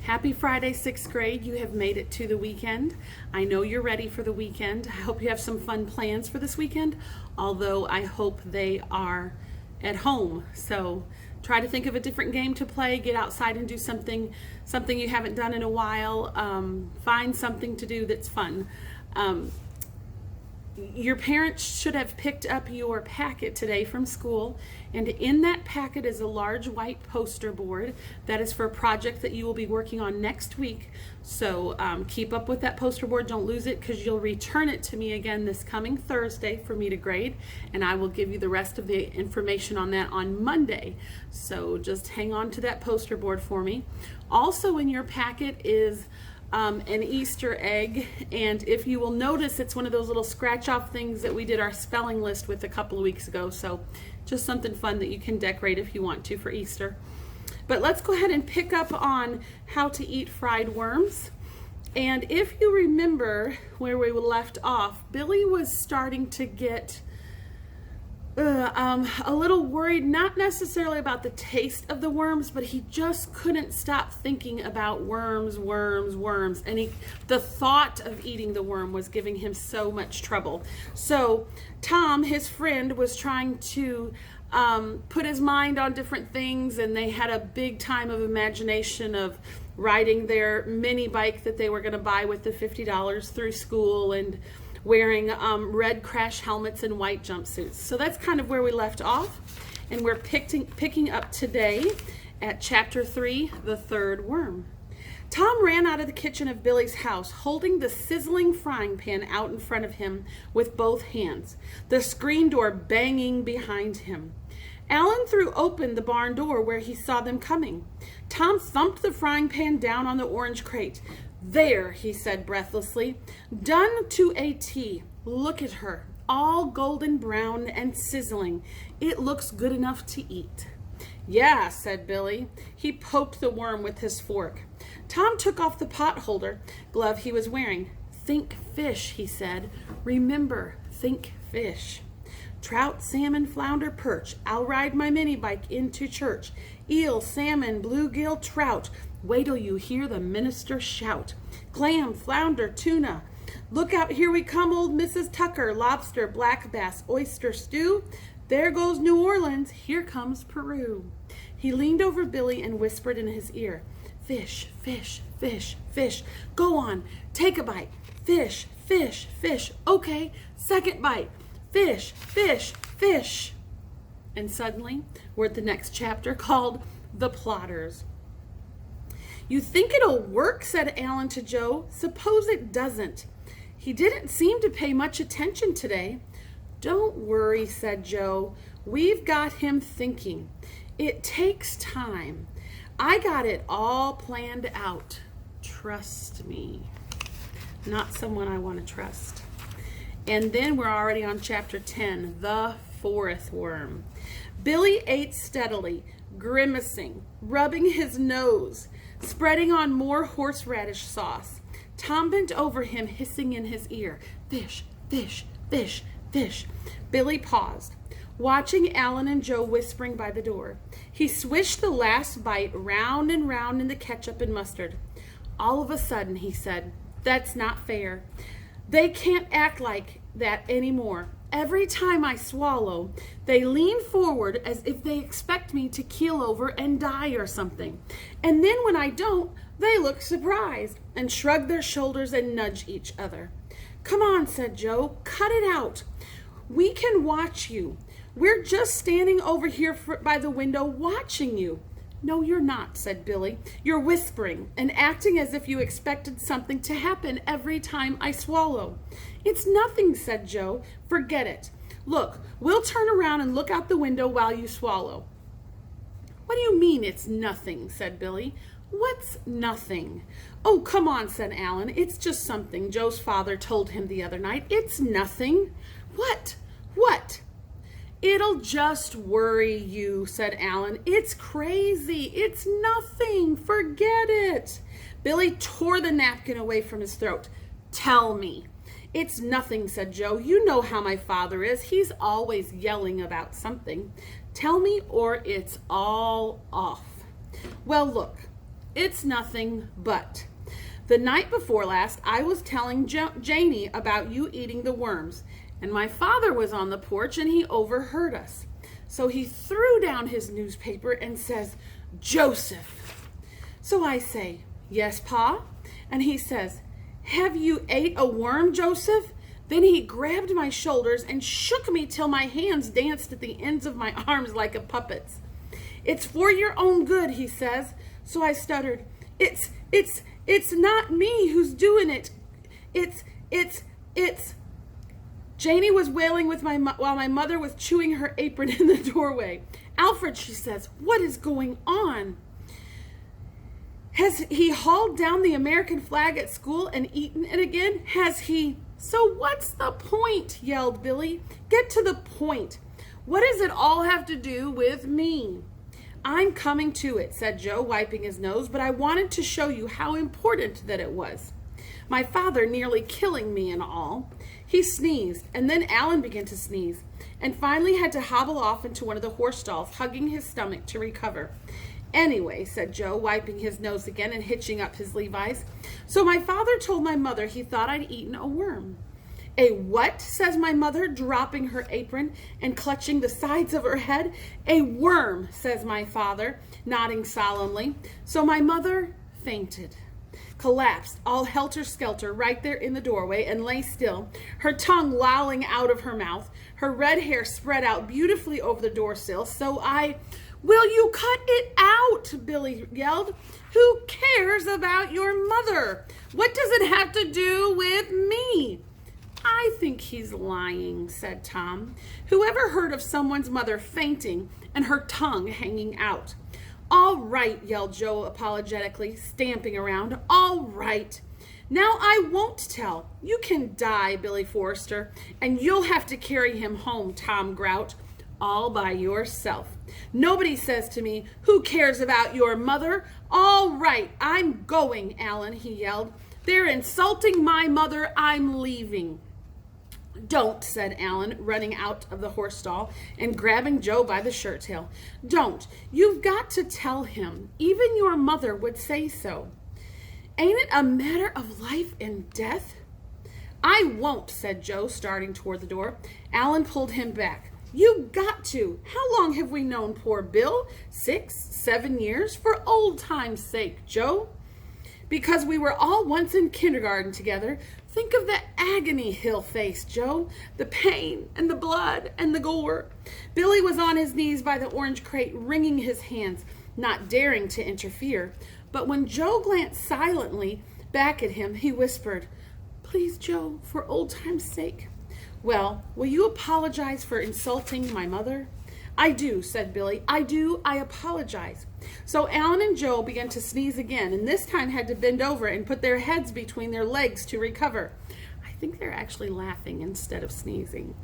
Happy Friday, 6th grade. You have made it to the weekend. I know you're ready for the weekend. I hope you have some fun plans for this weekend, although I hope they are at home. So try to think of a different game to play. Get outside and do something you haven't done in a while. Find something to do that's fun. Your parents should have picked up your packet today from school, and in that packet is a large white poster board that is for a project that you will be working on next week. So keep up with that poster board. Don't lose it, because you'll return it to me again this coming Thursday for me to grade, and I will give you the rest of the information on that on Monday. So just hang on to that poster board for me. Also in your packet is an Easter egg, and if you will notice, it's one of those little scratch off things that we did our spelling list with a couple of weeks ago. So just something fun that you can decorate if you want to for Easter. But let's go ahead and pick up on how to eat fried worms. And if you remember where we left off, Billy was starting to get a little worried, not necessarily about the taste of the worms, but he just couldn't stop thinking about worms. And the thought of eating the worm was giving him so much trouble. So Tom, his friend, was trying to put his mind on different things, and they had a big time of imagination of riding their mini bike that they were going to buy with the $50 through school, and wearing red crash helmets and white jumpsuits. So that's kind of where we left off, and we're picking up today at chapter 3, the third worm. Tom ran out of the kitchen of Billy's house, holding the sizzling frying pan out in front of him with both hands, the screen door banging behind him. Alan threw open the barn door where he saw them coming. Tom thumped the frying pan down on the orange crate. "There," he said breathlessly, "done to a T. Look at her, all golden brown and sizzling. It looks good enough to eat." "Yeah," said Billy. He poked the worm with his fork. Tom took off the potholder glove he was wearing. "Think fish," he said. "Remember, think fish. Trout, salmon, flounder, perch. I'll ride my mini bike into church. Eel, salmon, bluegill, trout. Wait till you hear the minister shout. Clam, flounder, tuna. Look out, here we come, old Mrs. Tucker. Lobster, black bass, oyster stew. There goes New Orleans. Here comes Peru." He leaned over Billy and whispered in his ear, "Fish, fish, fish, fish. Go on, take a bite. Fish, fish, fish. Okay, second bite. Fish, fish, fish." And suddenly, we're at the next chapter called The Plotters. "You think it'll work?" said Alan to Joe. "Suppose it doesn't. He didn't seem to pay much attention today." "Don't worry," said Joe. "We've got him thinking. It takes time. I got it all planned out. Trust me." Not someone I want to trust. And then we're already on chapter 10, the fourth worm. Billy ate steadily, grimacing, rubbing his nose, spreading on more horseradish sauce. Tom bent over him, hissing in his ear, "Fish, fish, fish, fish." Billy paused, watching Alan and Joe whispering by the door. He swished the last bite round and round in the ketchup and mustard. All of a sudden, he said, "That's not fair. They can't act like that anymore. Every time I swallow, they lean forward as if they expect me to keel over and die or something. And then when I don't, they look surprised and shrug their shoulders and nudge each other." "Come on," said Joe. "Cut it out. We can watch you. We're just standing over here by the window watching you." "No, you're not," said Billy. "You're whispering and acting as if you expected something to happen every time I swallow." "It's nothing," said Joe. "Forget it. Look, we'll turn around and look out the window while you swallow." "What do you mean it's nothing?" said Billy. "What's nothing?" "Oh, come on," said Alan. "It's just something Joe's father told him the other night. It's nothing." "What? What?" "It'll just worry you," said Alan. "It's crazy. It's nothing. Forget it." Billy tore the napkin away from his throat. "Tell me." "It's nothing," said Joe. "You know how my father is. He's always yelling about something. Tell me or it's all off." "Well, look, it's nothing but. The night before last, I was telling Janie about you eating the worms, and my father was on the porch and he overheard us. So he threw down his newspaper and says, Joseph. So I say, yes, Pa. And he says, have you ate a worm, Joseph? Then he grabbed my shoulders and shook me till my hands danced at the ends of my arms like a puppet's. It's for your own good, he says. So I stuttered, it's not me who's doing it. It's. Janie was wailing while my mother was chewing her apron in the doorway. Alfred, she says, what is going on? Has he hauled down the American flag at school and eaten it again? Has he? So what's the point? Yelled Billy. Get to the point. What does it all have to do with me? I'm coming to it, said Joe, wiping his nose, but I wanted to show you how important that it was. My father nearly killing me and all. He sneezed, and then Alan began to sneeze, and finally had to hobble off into one of the horse stalls, hugging his stomach to recover. Anyway, said Joe, wiping his nose again and hitching up his Levi's, so my father told my mother he thought I'd eaten a worm. A what? Says my mother, dropping her apron and clutching the sides of her head. A worm, says my father, nodding solemnly. So my mother fainted, collapsed, all helter-skelter, right there in the doorway, and lay still, her tongue lolling out of her mouth, her red hair spread out beautifully over the doorsill. So will you cut it out? Billy yelled. Who cares about your mother? What does it have to do with me? I think he's lying, said Tom. Whoever heard of someone's mother fainting and her tongue hanging out? All right, yelled Joe apologetically, stamping around. All right. Now I won't tell. You can die, Billy Forrester, and you'll have to carry him home, Tom Grout, all by yourself. Nobody says to me, who cares about your mother? All right, I'm going, Alan, he yelled. They're insulting my mother. I'm leaving. Don't, said Alan, running out of the horse stall and grabbing Joe by the shirt tail. Don't. You've got to tell him. Even your mother would say so. Ain't it a matter of life and death? I won't, said Joe, starting toward the door. Alan pulled him back. You got to. How long have we known poor Bill? 6, 7 years? For old time's sake, Joe. Because we were all once in kindergarten together. Think of the agony he'll face, Joe. The pain and the blood and the gore. Billy was on his knees by the orange crate, wringing his hands, not daring to interfere. But when Joe glanced silently back at him, he whispered, Please, Joe, for old time's sake. Well, will you apologize for insulting my mother? I do, said Billy. I do. I apologize. So Alan and Joe began to sneeze again, and this time had to bend over and put their heads between their legs to recover. I think they're actually laughing instead of sneezing.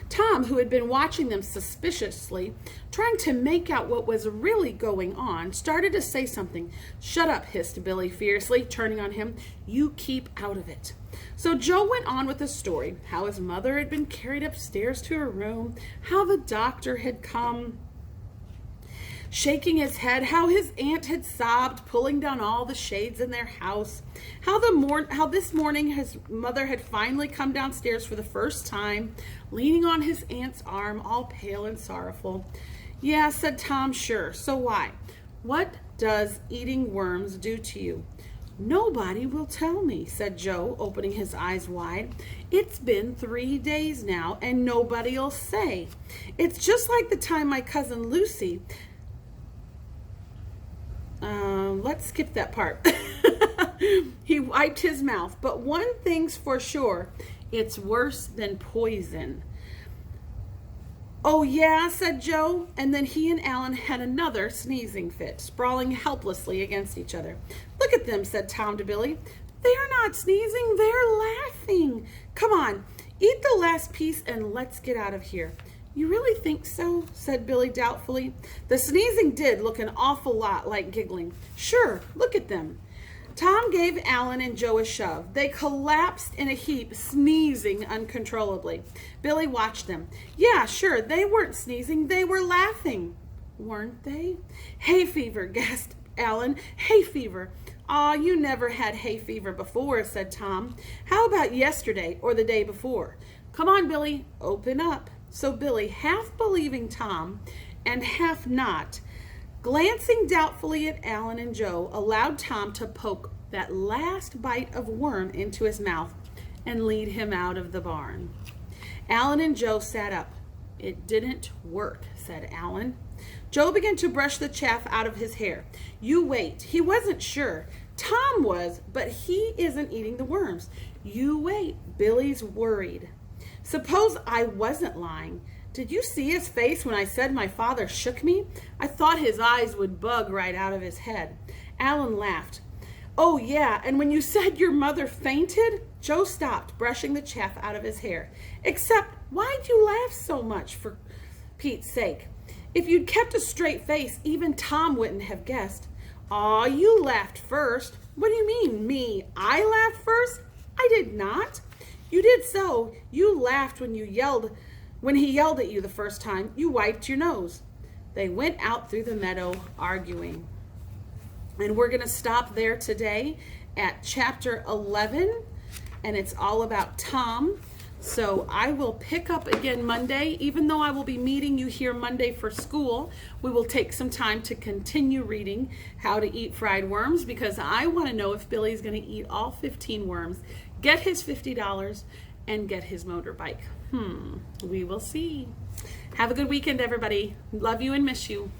Tom, who had been watching them suspiciously, trying to make out what was really going on, started to say something. Shut up, hissed Billy fiercely, turning on him. You keep out of it. So Joe went on with the story, how his mother had been carried upstairs to her room, how the doctor had come, shaking his head, how his aunt had sobbed, pulling down all the shades in their house, how this morning his mother had finally come downstairs for the first time, leaning on his aunt's arm, all pale and sorrowful. Yeah, said Tom, sure. So why? What does eating worms do to you? Nobody will tell me, said Joe, opening his eyes wide. It's been 3 days now, and nobody'll say. It's just like the time my cousin Lucy... let's skip that part. He wiped his mouth. But one thing's for sure, it's worse than poison. Oh, yeah, said Joe, and then he and Alan had another sneezing fit, sprawling helplessly against each other. Look at them, said Tom to Billy. They're not sneezing, they're laughing. Come on, eat the last piece and let's get out of here. You really think so? Said Billy doubtfully. The sneezing did look an awful lot like giggling. Sure, look at them. Tom gave Alan and Joe a shove. They collapsed in a heap, sneezing uncontrollably. Billy watched them. Yeah, sure, they weren't sneezing, they were laughing. Weren't they? Hay fever, gasped Alan. Hay fever. Aw, you never had hay fever before, said Tom. How about yesterday or the day before? Come on, Billy, open up. So Billy, half believing Tom and half not, glancing doubtfully at Alan and Joe, allowed Tom to poke that last bite of worm into his mouth and lead him out of the barn. Alan and Joe sat up. It didn't work, said Alan. Joe began to brush the chaff out of his hair. You wait. He wasn't sure. Tom was, but he isn't eating the worms. You wait. Billy's worried. Suppose I wasn't lying. Did you see his face when I said my father shook me? I thought his eyes would bug right out of his head. Alan laughed. Oh, yeah, and when you said your mother fainted? Joe stopped, brushing the chaff out of his hair. Except, why'd you laugh so much, for Pete's sake? If you'd kept a straight face, even Tom wouldn't have guessed. Aw, you laughed first. What do you mean, me? I laughed first? I did not. You did so. You laughed when he yelled at you the first time. You wiped your nose. They went out through the meadow arguing. And we're going to stop there today at chapter 11, and it's all about Tom. So I will pick up again Monday. Even though I will be meeting you here Monday for school, we will take some time to continue reading How to Eat Fried Worms, because I want to know if Billy's going to eat all 15 worms, get his $50, and get his motorbike. We will see. Have a good weekend, everybody. Love you and miss you.